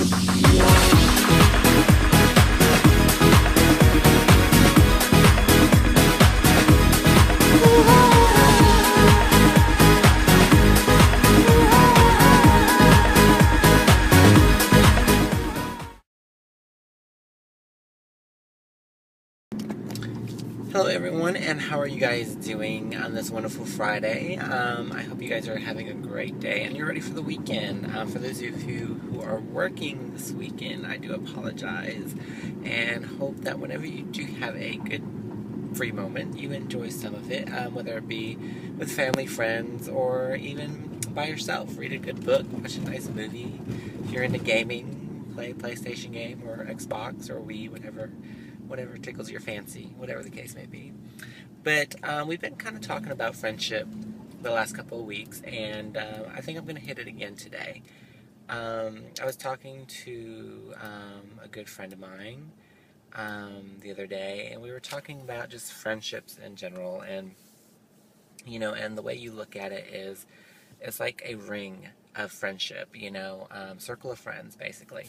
Hello everyone, and how are you guys doing on this wonderful Friday? I hope you guys are having a great day and you're ready for the weekend. For those of you who are working this weekend, I do apologize and hope that whenever you do have a good free moment, you enjoy some of it, whether it be with family, friends, or even by yourself. Read a good book, watch a nice movie. If you're into gaming, play a PlayStation game or Xbox or Wii, whatever tickles your fancy, whatever the case may be. But we've been kind of talking about friendship the last couple of weeks, and I think I'm going to hit it again today. I was talking to a good friend of mine the other day, and we were talking about just friendships in general, and and the way you look at it is it's like a ring of friendship, circle of friends basically,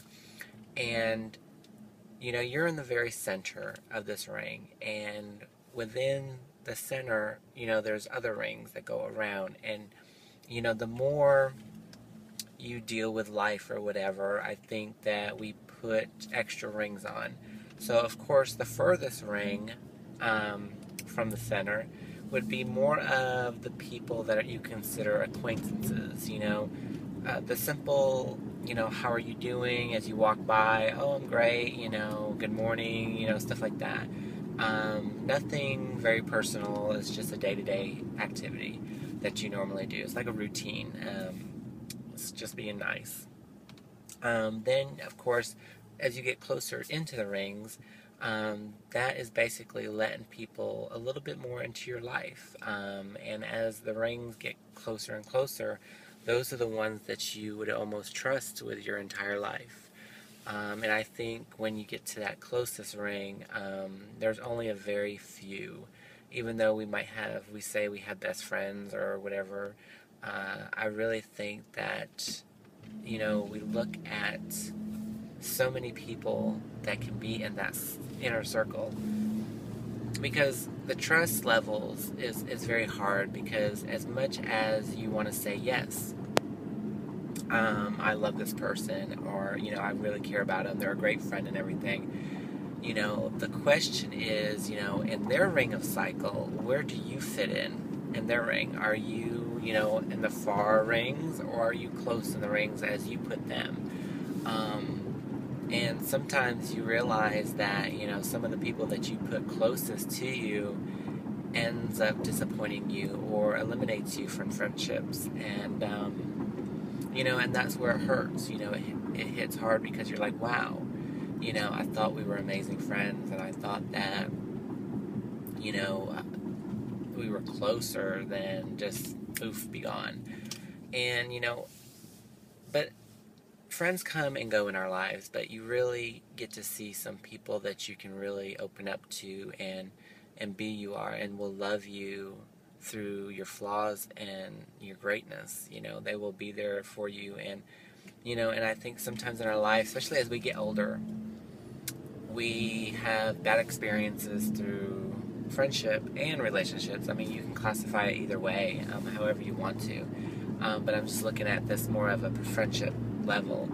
and you're in the very center of this ring, and within the center, there's other rings that go around, and the more you deal with life or whatever, I think that we put extra rings on. So of course the furthest ring from the center would be more of the people that you consider acquaintances, the simple, how are you doing as you walk by? Oh, I'm great, good morning, stuff like that. Nothing very personal. It's just a day-to-day activity that you normally do. It's like a routine. It's just being nice. Then, of course, as you get closer into the rings, that is basically letting people a little bit more into your life. And as the rings get closer and closer, those are the ones that you would almost trust with your entire life. And I think when you get to that closest ring, there's only a very few. Even though we say we have best friends or whatever, I really think that, we look at so many people that can be in that inner circle, because the trust levels is very hard, because as much as you want to say yes, I love this person, or I really care about them, they're a great friend and everything, the question is, in their ring of cycle, where do you fit in their ring? Are you in the far rings, or are you close in the rings as you put them? And sometimes you realize that, some of the people that you put closest to you ends up disappointing you or eliminates you from friendships. And, and that's where it hurts. It hits hard, because you're like, wow, I thought we were amazing friends, and I thought that, we were closer than just poof, be gone. And, but friends come and go in our lives, but you really get to see some people that you can really open up to and be you are, and will love you through your flaws and your greatness. They will be there for you, and and I think sometimes in our life, especially as we get older, we have bad experiences through friendship and relationships. I mean, you can classify it either way, however you want to. But I'm just looking at this more of a friendship level,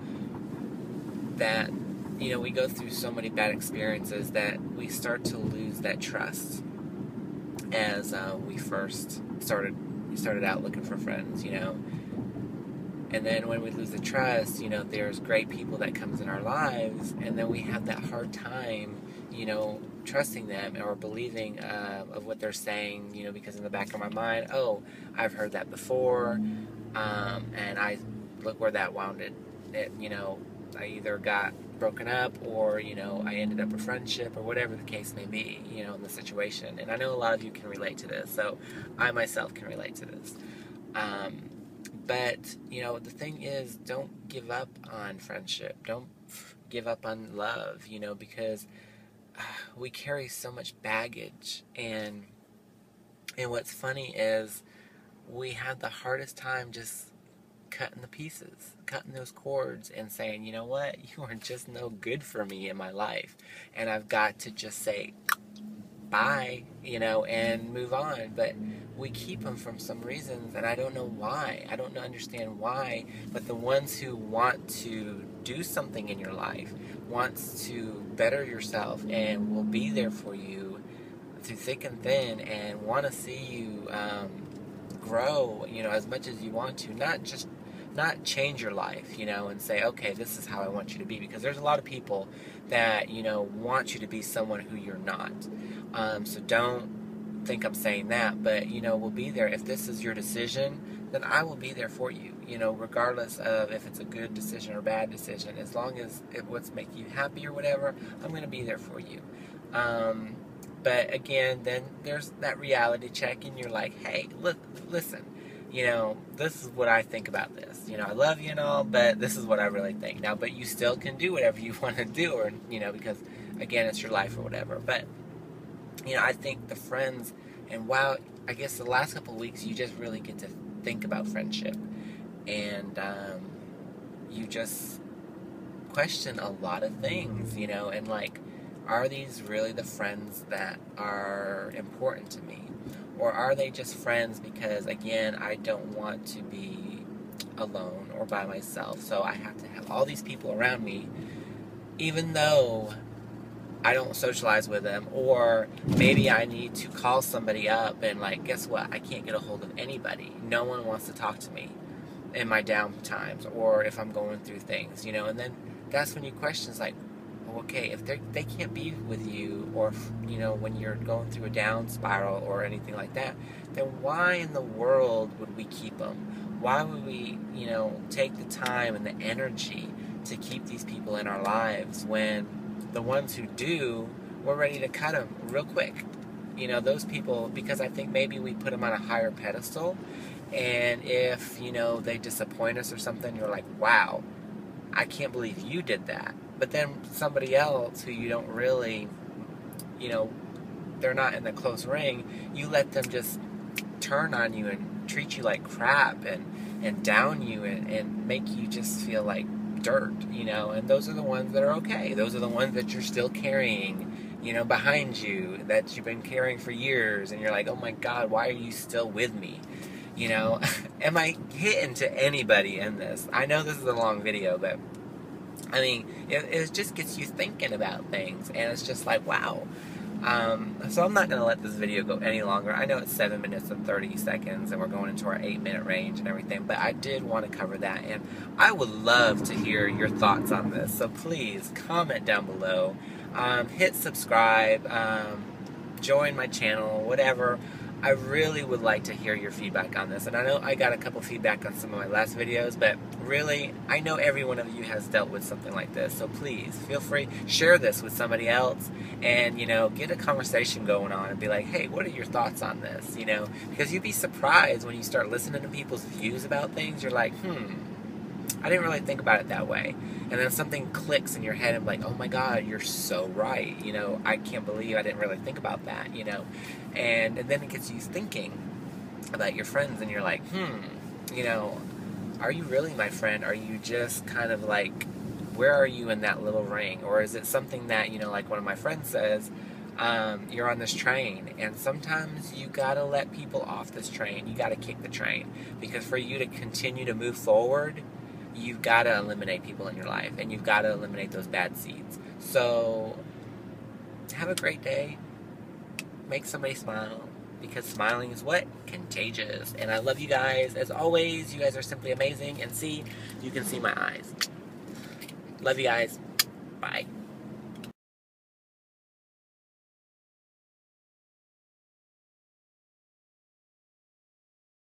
that we go through so many bad experiences that we start to lose that trust as we first started out looking for friends, and then when we lose the trust, there's great people that comes in our lives, and then we have that hard time, trusting them or believing of what they're saying, because in the back of my mind, oh, I've heard that before, and I look where that wound it. I either got broken up, or I ended up a friendship, or whatever the case may be, in the situation. And I know a lot of you can relate to this, so I myself can relate to this. But the thing is, don't give up on friendship. Don't give up on love, because we carry so much baggage, and what's funny is we have the hardest time just cutting the pieces, cutting those cords and saying, you know what, you are just no good for me in my life. And I've got to just say bye, and move on. But we keep them from some reasons, and I don't know why. I don't understand why. But the ones who want to do something in your life, wants to better yourself, and will be there for you through thick and thin, and want to see you grow, as much as you want to, not change your life, and say, okay, this is how I want you to be, because there's a lot of people that, want you to be someone who you're not. So don't think I'm saying that, but, we'll be there. If this is your decision, then I will be there for you, regardless of if it's a good decision or a bad decision. As long as it what's make you happy or whatever, I'm going to be there for you. But again, then there's that reality check, and you're like, hey, look, listen, this is what I think about this. I love you and all, but this is what I really think. Now, but you still can do whatever you want to do, or, because, again, it's your life or whatever. But, I think the friends, and wow, I guess the last couple of weeks, you just really get to think about friendship. And you just question a lot of things, and like, are these really the friends that are important to me? Or are they just friends because, again, I don't want to be alone or by myself, so I have to have all these people around me, even though I don't socialize with them, or maybe I need to call somebody up and, like, guess what? I can't get a hold of anybody. No one wants to talk to me in my down times, or if I'm going through things, and then that's when you question, like, okay, if they can't be with you, or when you're going through a down spiral or anything like that, then why in the world would we keep them? Why would we, take the time and the energy to keep these people in our lives when the ones who do, we're ready to cut them real quick? Those people, because I think maybe we put them on a higher pedestal, and if, they disappoint us or something, you're like, wow, I can't believe you did that. But then somebody else who you don't really, they're not in the close ring, you let them just turn on you and treat you like crap and down you and make you just feel like dirt, and those are the ones that are okay. Those are the ones that you're still carrying, behind you, that you've been carrying for years, and you're like, oh my God, why are you still with me? Am I hitting to anybody in this? I know this is a long video, but I mean, it just gets you thinking about things, and it's just like, wow. So I'm not going to let this video go any longer. I know it's 7 minutes and 30 seconds, and we're going into our 8-minute range and everything, but I did want to cover that, and I would love to hear your thoughts on this. So please comment down below, hit subscribe, join my channel, whatever. I really would like to hear your feedback on this. And I know I got a couple feedback on some of my last videos, but really, I know every one of you has dealt with something like this. So please, feel free, share this with somebody else, and, get a conversation going on and be like, hey, what are your thoughts on this? Because you'd be surprised when you start listening to people's views about things. You're like, I didn't really think about it that way. And then something clicks in your head and like, oh my God, you're so right. I can't believe I didn't really think about that, And then it gets you thinking about your friends, and you're like, are you really my friend? Are you just kind of like, where are you in that little ring? Or is it something that, like one of my friends says, you're on this train, and sometimes you gotta let people off this train. You gotta kick the train, because for you to continue to move forward, you've got to eliminate people in your life, and you've got to eliminate those bad seeds. So have a great day. Make somebody smile, because smiling is what? Contagious. And I love you guys. As always, you guys are simply amazing. And see, you can see my eyes. Love you guys. Bye.